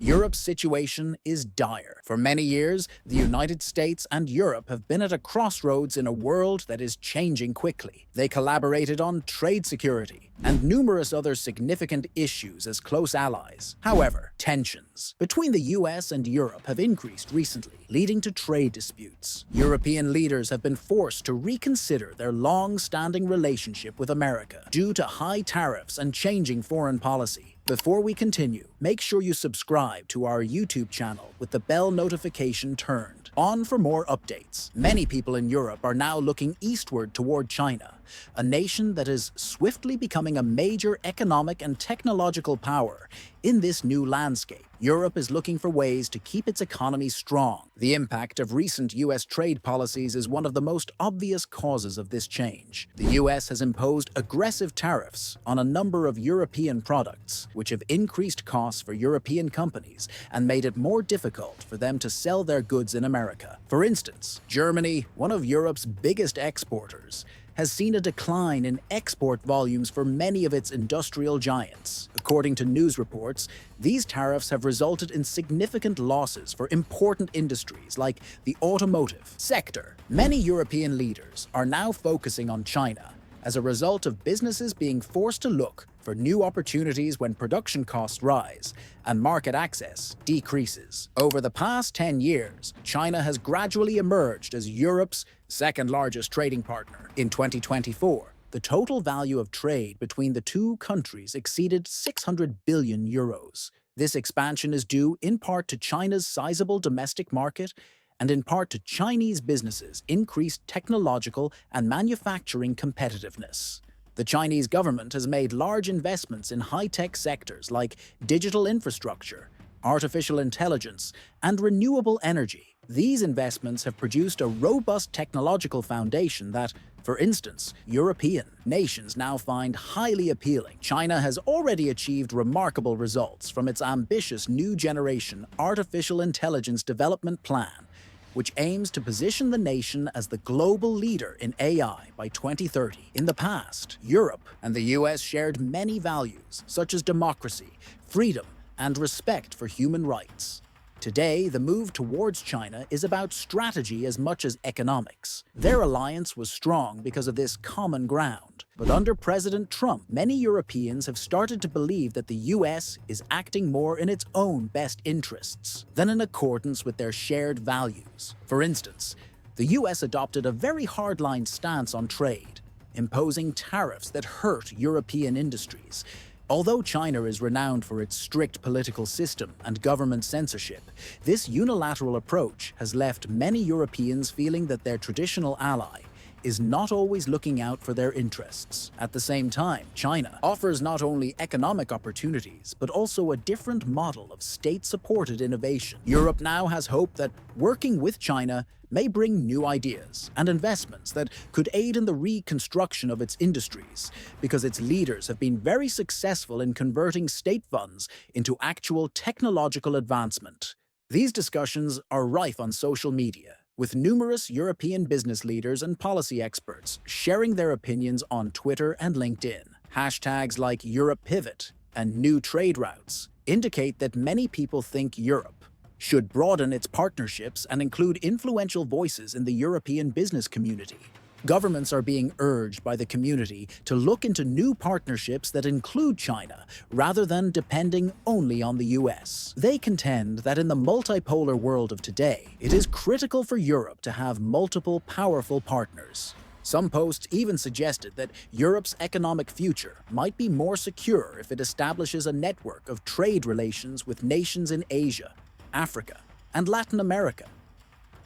Europe's situation is dire. For many years, the United States and Europe have been at a crossroads in a world that is changing quickly. They collaborated on trade security and numerous other significant issues as close allies. However, tensions between the US and Europe have increased recently, leading to trade disputes. European leaders have been forced to reconsider their long-standing relationship with America due to high tariffs and changing foreign policy. Before we continue, make sure you subscribe to our YouTube channel with the bell notification turned on for more updates. Many people in Europe are now looking eastward toward China, a nation that is swiftly becoming a major economic and technological power in this new landscape. Europe is looking for ways to keep its economy strong. The impact of recent US trade policies is one of the most obvious causes of this change. The US has imposed aggressive tariffs on a number of European products, which have increased costs for European companies and made it more difficult for them to sell their goods in America. For instance, Germany, one of Europe's biggest exporters, has seen a decline in export volumes for many of its industrial giants. According to news reports, these tariffs have resulted in significant losses for important industries like the automotive sector. Many European leaders are now focusing on China as a result of businesses being forced to look for new opportunities when production costs rise and market access decreases. Over the past 10 years, China has gradually emerged as Europe's second-largest trading partner. In 2024, the total value of trade between the two countries exceeded 600 billion euros. This expansion is due in part to China's sizable domestic market and in part to Chinese businesses' increased technological and manufacturing competitiveness. The Chinese government has made large investments in high-tech sectors like digital infrastructure, artificial intelligence, and renewable energy. These investments have produced a robust technological foundation that, for instance, European nations now find highly appealing. China has already achieved remarkable results from its ambitious new generation artificial intelligence development plan, which aims to position the nation as the global leader in AI by 2030. In the past, Europe and the US shared many values, such as democracy, freedom, and respect for human rights. Today, the move towards China is about strategy as much as economics. Their alliance was strong because of this common ground. But under President Trump, many Europeans have started to believe that the US is acting more in its own best interests than in accordance with their shared values. For instance, the US adopted a very hardline stance on trade, imposing tariffs that hurt European industries. Although China is renowned for its strict political system and government censorship, this unilateral approach has left many Europeans feeling that their traditional ally is not always looking out for their interests. At the same time, China offers not only economic opportunities, but also a different model of state-supported innovation. Europe now has hope that working with China may bring new ideas and investments that could aid in the reconstruction of its industries, because its leaders have been very successful in converting state funds into actual technological advancement. These discussions are rife on social media, with numerous European business leaders and policy experts sharing their opinions on Twitter and LinkedIn. Hashtags like Europe Pivot and New Trade Routes indicate that many people think Europe should broaden its partnerships and include influential voices in the European business community. Governments are being urged by the community to look into new partnerships that include China, rather than depending only on the US. They contend that in the multipolar world of today, it is critical for Europe to have multiple powerful partners. Some posts even suggested that Europe's economic future might be more secure if it establishes a network of trade relations with nations in Asia, Africa, and Latin America,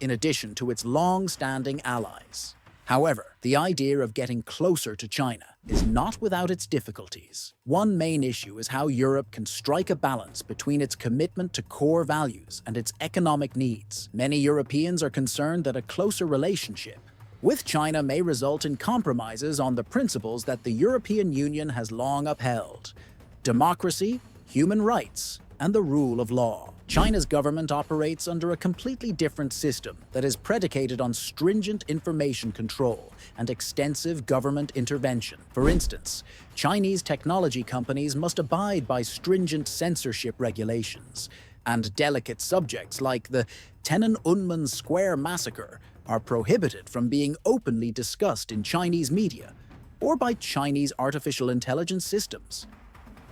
in addition to its long-standing allies. However, the idea of getting closer to China is not without its difficulties. One main issue is how Europe can strike a balance between its commitment to core values and its economic needs. Many Europeans are concerned that a closer relationship with China may result in compromises on the principles that the European Union has long upheld: democracy, human rights, and the rule of law. China's government operates under a completely different system that is predicated on stringent information control and extensive government intervention. For instance, Chinese technology companies must abide by stringent censorship regulations. and delicate subjects like the Tiananmen Square massacre are prohibited from being openly discussed in Chinese media or by Chinese artificial intelligence systems.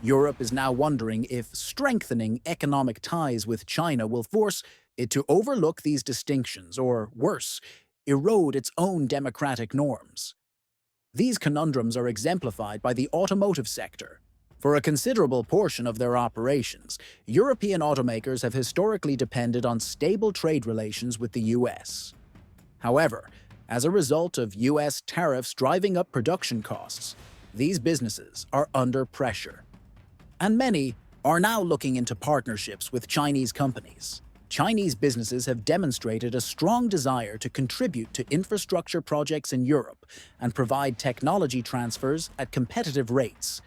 Europe is now wondering if strengthening economic ties with China will force it to overlook these distinctions or, worse, erode its own democratic norms. These conundrums are exemplified by the automotive sector. For a considerable portion of their operations, European automakers have historically depended on stable trade relations with the US. However, as a result of US tariffs driving up production costs, these businesses are under pressure. And many are now looking into partnerships with Chinese companies. Chinese businesses have demonstrated a strong desire to contribute to infrastructure projects in Europe and provide technology transfers at competitive rates.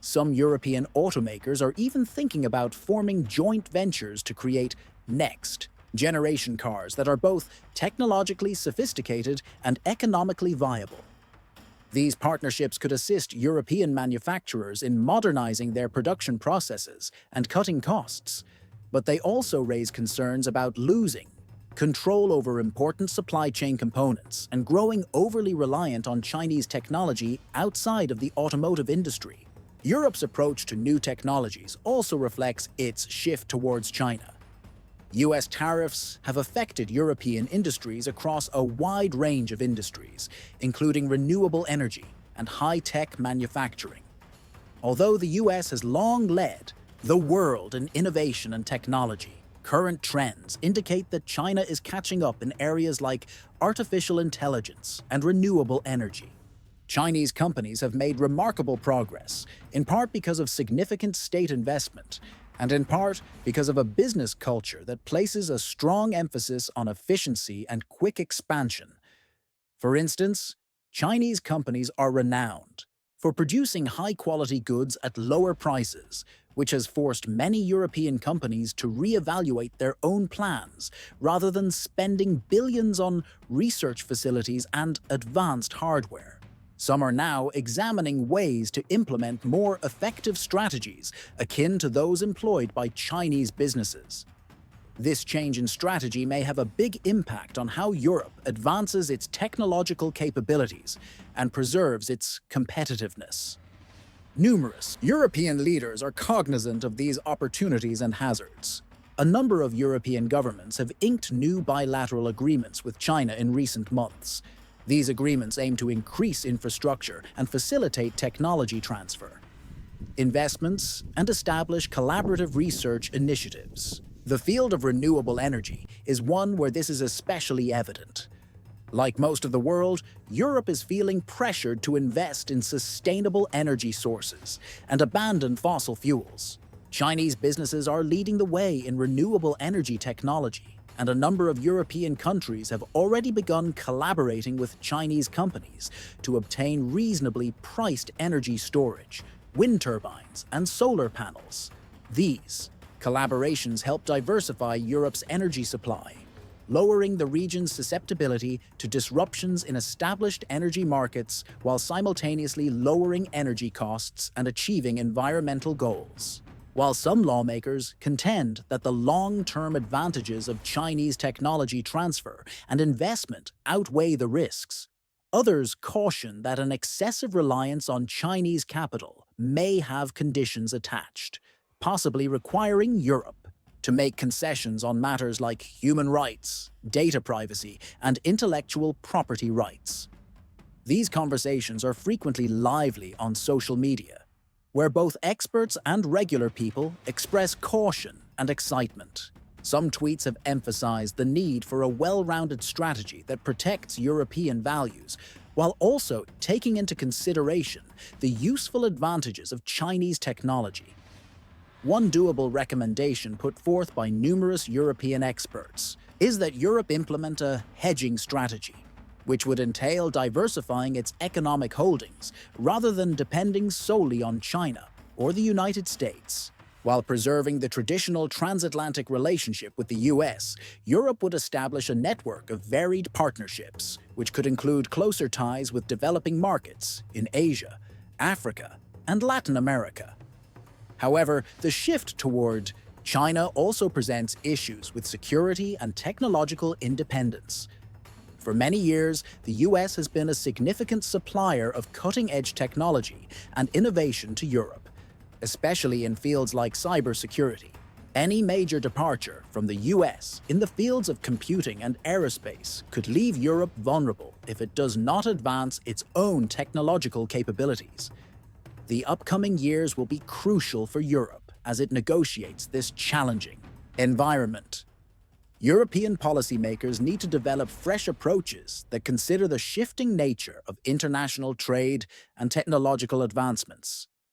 Some European automakers are even thinking about forming joint ventures to create next-generation cars that are both technologically sophisticated and economically viable. These partnerships could assist European manufacturers in modernizing their production processes and cutting costs, but they also raise concerns about losing control over important supply chain components and growing overly reliant on Chinese technology outside of the automotive industry. Europe's approach to new technologies also reflects its shift towards China. US tariffs have affected European industries across a wide range of industries, including renewable energy and high-tech manufacturing. Although the US has long led the world in innovation and technology, current trends indicate that China is catching up in areas like artificial intelligence and renewable energy. Chinese companies have made remarkable progress, in part because of significant state investment, and in part because of a business culture that places a strong emphasis on efficiency and quick expansion. For instance, Chinese companies are renowned for producing high-quality goods at lower prices, which has forced many European companies to reevaluate their own plans rather than spending billions on research facilities and advanced hardware. Some are now examining ways to implement more effective strategies akin to those employed by Chinese businesses. This change in strategy may have a big impact on how Europe advances its technological capabilities and preserves its competitiveness. Numerous European leaders are cognizant of these opportunities and hazards. A number of European governments have inked new bilateral agreements with China in recent months. These agreements aim to increase infrastructure and facilitate technology transfer, investments, and establish collaborative research initiatives. The field of renewable energy is one where this is especially evident. Like most of the world, Europe is feeling pressured to invest in sustainable energy sources and abandon fossil fuels. Chinese businesses are leading the way in renewable energy technology, and a number of European countries have already begun collaborating with Chinese companies to obtain reasonably priced energy storage, wind turbines, and solar panels. These collaborations help diversify Europe's energy supply, lowering the region's susceptibility to disruptions in established energy markets while simultaneously lowering energy costs and achieving environmental goals. While some lawmakers contend that the long-term advantages of Chinese technology transfer and investment outweigh the risks, others caution that an excessive reliance on Chinese capital may have conditions attached, possibly requiring Europe to make concessions on matters like human rights, data privacy, and intellectual property rights. These conversations are frequently lively on social media, where both experts and regular people express caution and excitement. Some tweets have emphasized the need for a well-rounded strategy that protects European values, while also taking into consideration the useful advantages of Chinese technology. One doable recommendation put forth by numerous European experts is that Europe implement a hedging strategy, which would entail diversifying its economic holdings rather than depending solely on China or the United States. While preserving the traditional transatlantic relationship with the US, Europe would establish a network of varied partnerships, which could include closer ties with developing markets in Asia, Africa, and Latin America. However, the shift toward China also presents issues with security and technological independence. For many years, the US has been a significant supplier of cutting-edge technology and innovation to Europe, especially in fields like cybersecurity. Any major departure from the US in the fields of computing and aerospace could leave Europe vulnerable if it does not advance its own technological capabilities. The upcoming years will be crucial for Europe as it negotiates this challenging environment. European policymakers need to develop fresh approaches that consider the shifting nature of international trade and technological advancements.